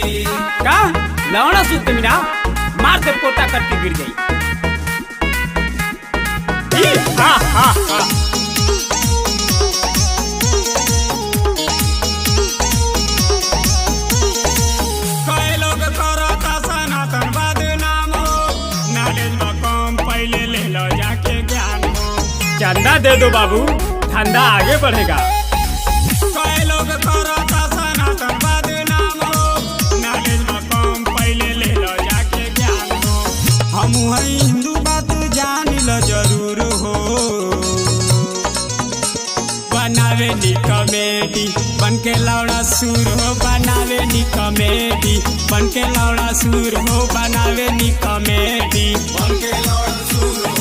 का लवड़ा सुत मिला मार से पोटा करके गिर गई। कई लोग करता सनातनवाद नाम हो, नॉलेज में कम पहले ले लो जाके ज्ञान हो। चंदा दे दो बाबू, धंधा आगे बढ़ेगा। कई लोग करता सनातनवाद नाम हो, नॉलेज में कम पहले ले लो जाके ज्ञान हो। हम हिंदू बात जान लो जरूर हो। बनावे नी कमेटी बन के लौड़ा सुर हो, बनावे नी कमेटी बन के लौड़ा सुर हो, बनावे नी कमेटी बन के लौड़ा सुर हो।